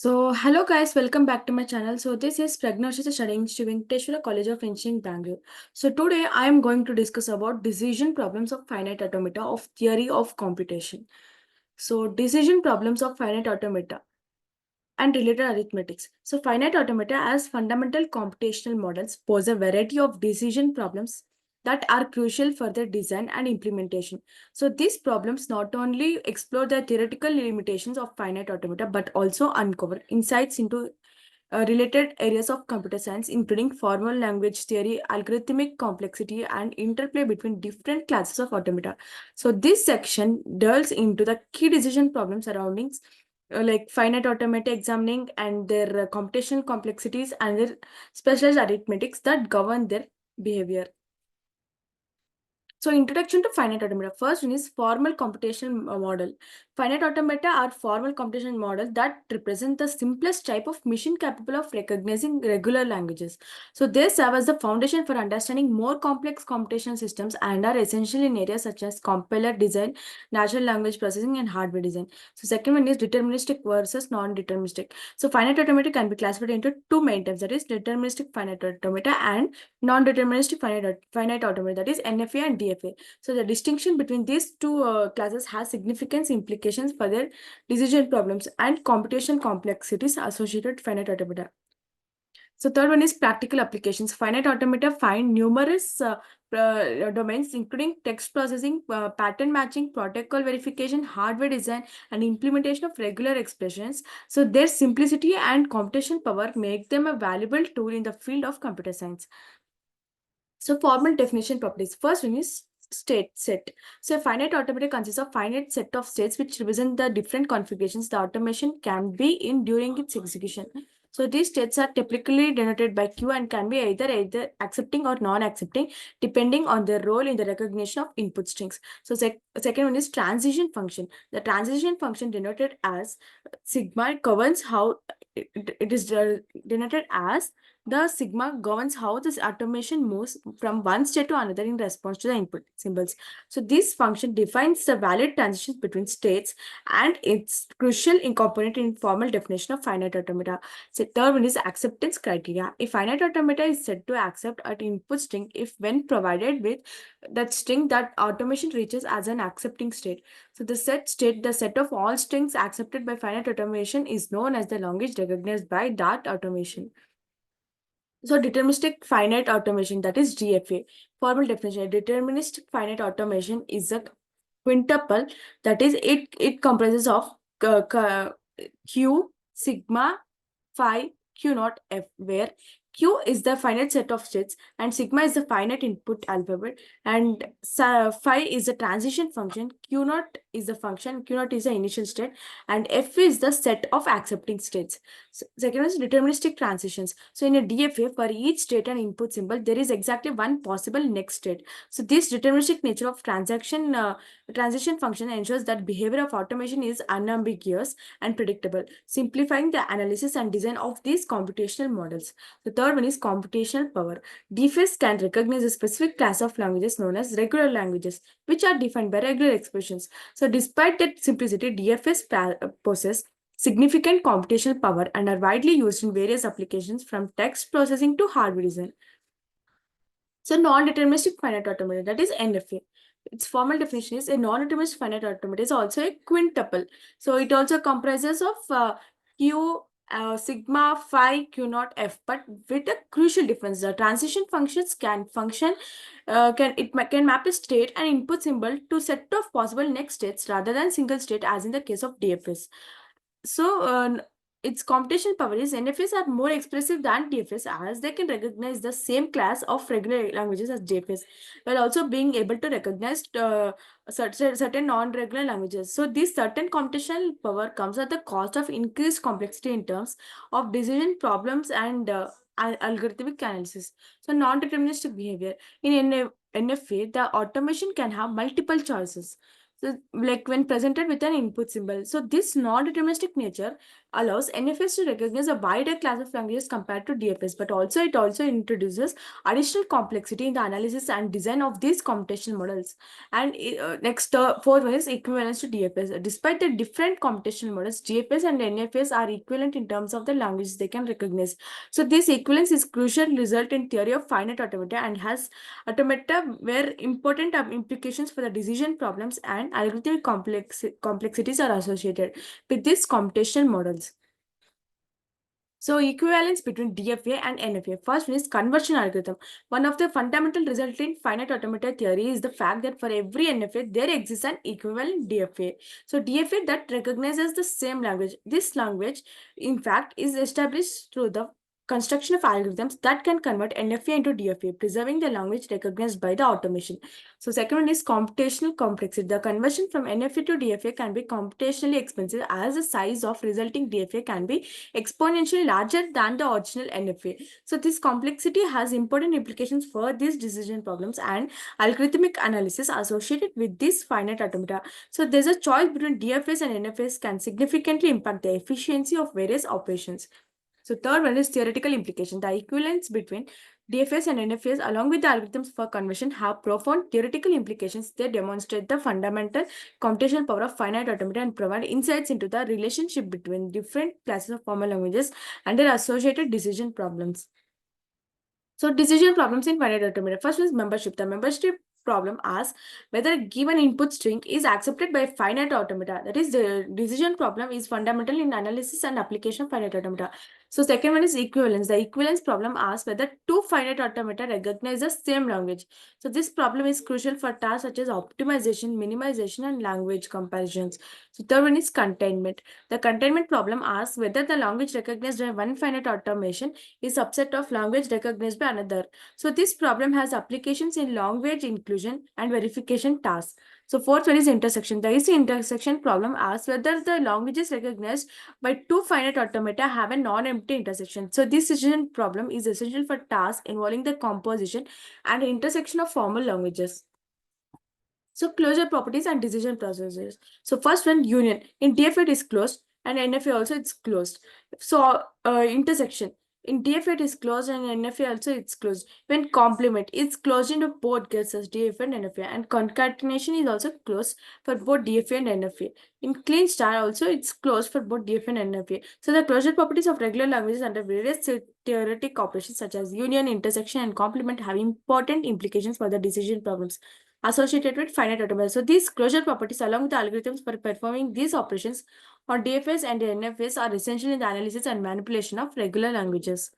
Hello guys, welcome back to my channel. This is Pragnosha studying Venkateshwara College of Engineering, Bangalore. Today I am going to discuss about decision problems of finite automata of theory of computation. Decision problems of finite automata and related arithmetics. Finite automata as fundamental computational models pose a variety of decision problems that are crucial for their design and implementation. These problems not only explore the theoretical limitations of finite automata but also uncover insights into related areas of computer science, including formal language theory, algorithmic complexity, and interplay between different classes of automata. This section delves into the key decision problems surrounding like finite automata, examining and their computational complexities and their specialized arithmetics that govern their behavior. Introduction to finite automata. First one is formal computation model. Finite automata are formal computation models that represent the simplest type of machine capable of recognizing regular languages. They serve as the foundation for understanding more complex computational systems and are essential in areas such as compiler design, natural language processing, and hardware design. Second one is deterministic versus non-deterministic. Finite automata can be classified into two main types, that is deterministic finite automata and non-deterministic finite automata, that is NFA and DFA. The distinction between these two classes has significant implications for their decision problems and computational complexities associated with finite automata. Third one is practical applications. Finite automata find numerous domains, including text processing, pattern matching, protocol verification, hardware design, and implementation of regular expressions. Their simplicity and computational power make them a valuable tool in the field of computer science. Formal definition properties. First one is state set. A finite automata consists of finite set of states which represent the different configurations the automation can be in during its execution. These states are typically denoted by Q and can be either accepting or non-accepting depending on their role in the recognition of input strings. Second one is transition function. The transition function denoted as sigma governs how it is denoted as the sigma governs how this automation moves from one state to another in response to the input symbols. This function defines the valid transitions between states and it's crucial in component in formal definition of finite automata. Third one is acceptance criteria. A finite automata is said to accept an input string if when provided with that string that automation reaches as an accepting state. The set of all strings accepted by finite automation is known as the language recognized by that automation. Deterministic finite automation, that is DFA. Formal definition: deterministic finite automation is a quintuple, that is, it comprises of Q, sigma, phi, Q naught, F, where Q is the finite set of states and sigma is the finite input alphabet and phi is the transition function, Q naught is the function, Q naught is the initial state, and F is the set of accepting states. Second is deterministic transitions. In a DFA, for each state and input symbol, there is exactly one possible next state. This deterministic nature of transition function ensures that behavior of automation is unambiguous and predictable, simplifying the analysis and design of these computational models. The third one is computational power. DFS can recognize a specific class of languages known as regular languages, which are defined by regular expressions. Despite that simplicity, DFS possess significant computational power and are widely used in various applications from text processing to hardware design. Non-deterministic finite automata, that is NFA. Its formal definition is a non-deterministic finite automata is also a quintuple. It also comprises of Q, sigma, phi, Q naught, F, but with a crucial difference. The transition functions can map a state and input symbol to set of possible next states rather than single state as in the case of DFS. Its computational power is NFS are more expressive than DFS as they can recognize the same class of regular languages as DFS while also being able to recognize certain non-regular languages. This certain computational power comes at the cost of increased complexity in terms of decision problems and algorithmic analysis. Non-deterministic behavior. In NFA, the automation can have multiple choices. So, like when presented with an input symbol. So, this non-deterministic nature allows NFS to recognize a wider class of languages compared to DFS, but also it also introduces additional complexity in the analysis and design of these computational models. And next, fourth one is equivalence to DFS. Despite the different computational models, DFS and NFS are equivalent in terms of the languages they can recognize. So this equivalence is crucial result in theory of finite automata and has automata where important implications for the decision problems and algorithmic complexities are associated with these computational models. So equivalence between DFA and NFA. First one is conversion algorithm. One of the fundamental results in finite automata theory is the fact that for every NFA, there exists an equivalent DFA. So DFA that recognizes the same language. This language, in fact, is established through the construction of algorithms that can convert NFA into DFA, preserving the language recognized by the automation. So second one is computational complexity. The conversion from NFA to DFA can be computationally expensive as the size of resulting DFA can be exponentially larger than the original NFA. So this complexity has important implications for these decision problems and algorithmic analysis associated with this finite automata. So there's a choice between DFS and NFS can significantly impact the efficiency of various operations. So third one is theoretical implication. The equivalence between DFS and NFS along with the algorithms for conversion have profound theoretical implications. They demonstrate the fundamental computational power of finite automata and provide insights into the relationship between different classes of formal languages and their associated decision problems. So decision problems in finite automata. First is membership. The membership problem asks whether a given input string is accepted by finite automata. That is, the decision problem is fundamental in analysis and application of finite automata. So second one is equivalence. The equivalence problem asks whether two finite automata recognize the same language. So this problem is crucial for tasks such as optimization, minimization, and language comparisons. So third one is containment. The containment problem asks whether the language recognized by one finite automation is subset of language recognized by another. So this problem has applications in language inclusion and verification tasks. So fourth one is intersection. The intersection problem asks whether the languages recognized by two finite automata have a non-empty intersection. So this decision problem is essential for tasks involving the composition and intersection of formal languages. So closure properties and decision processes. So first one, union. In DFA it is closed and NFA also it's closed. So intersection. In DFA it is closed and NFA also it's closed. When complement, it's closed into both cases DFA and NFA, and concatenation is also closed for both DFA and NFA. In clean star also it's closed for both DFA and NFA. So the closure properties of regular languages under various theoretic operations such as union, intersection, and complement have important implications for the decision problems associated with finite automata. So these closure properties along with the algorithms for performing these operations on DFS and NFS are essential in the analysis and manipulation of regular languages.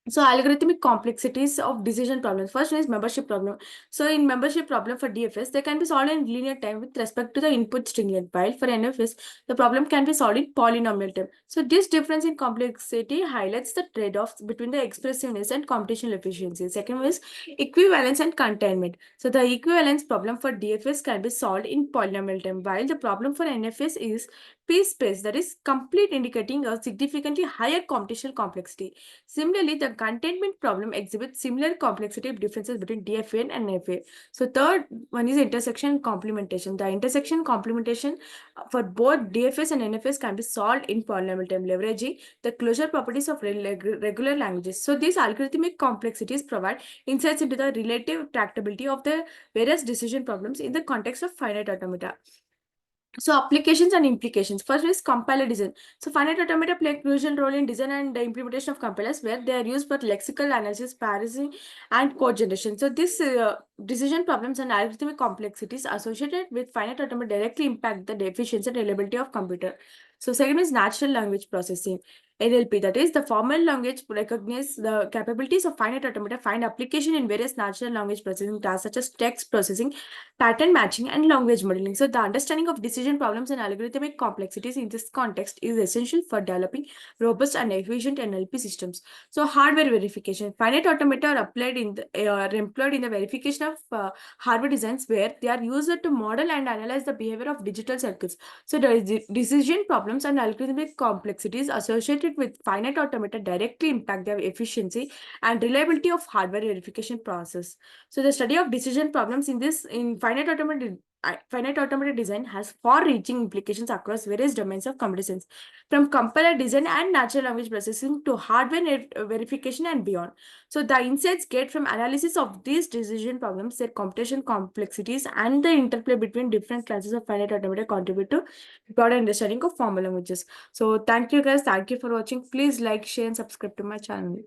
So algorithmic complexities of decision problems. First one is membership problem. So in membership problem for DFS, they can be solved in linear time with respect to the input string length, while for NFS, the problem can be solved in polynomial time. So this difference in complexity highlights the trade-offs between the expressiveness and computational efficiency. Second one is equivalence and containment. So the equivalence problem for DFS can be solved in polynomial time, while the problem for NFS is piece-space, that is complete, indicating a significantly higher computational complexity. Similarly, the containment problem exhibits similar complexity differences between DFA and NFA. So third one is intersection and complementation. The intersection complementation for both DFS and NFS can be solved in polynomial time, leveraging the closure properties of regular languages. So these algorithmic complexities provide insights into the relative tractability of the various decision problems in the context of finite automata. So applications and implications. First is compiler design. So finite automata play a crucial role in design and the implementation of compilers, where they are used for lexical analysis, parsing, and code generation. So this decision problems and algorithmic complexities associated with finite automata directly impact the efficiency and reliability of computer. So second is natural language processing. NLP, that is the formal language recognize the capabilities of finite automata find application in various natural language processing tasks such as text processing, pattern matching, and language modeling. So the understanding of decision problems and algorithmic complexities in this context is essential for developing robust and efficient NLP systems. So hardware verification. Finite automata are applied in the, employed in the verification of hardware designs, where they are used to model and analyze the behavior of digital circuits. So the decision problems and algorithmic complexities associated with finite automata directly impact the efficiency and reliability of hardware verification process. So the study of decision problems in finite automata finite automated design has far-reaching implications across various domains of computer science, from compiler design and natural language processing to hardware verification and beyond. So the insights get from analysis of these decision problems, their computation complexities, and the interplay between different classes of finite automated contribute to broader understanding of formal languages. So thank you guys. Thank you for watching. Please like, share, and subscribe to my channel.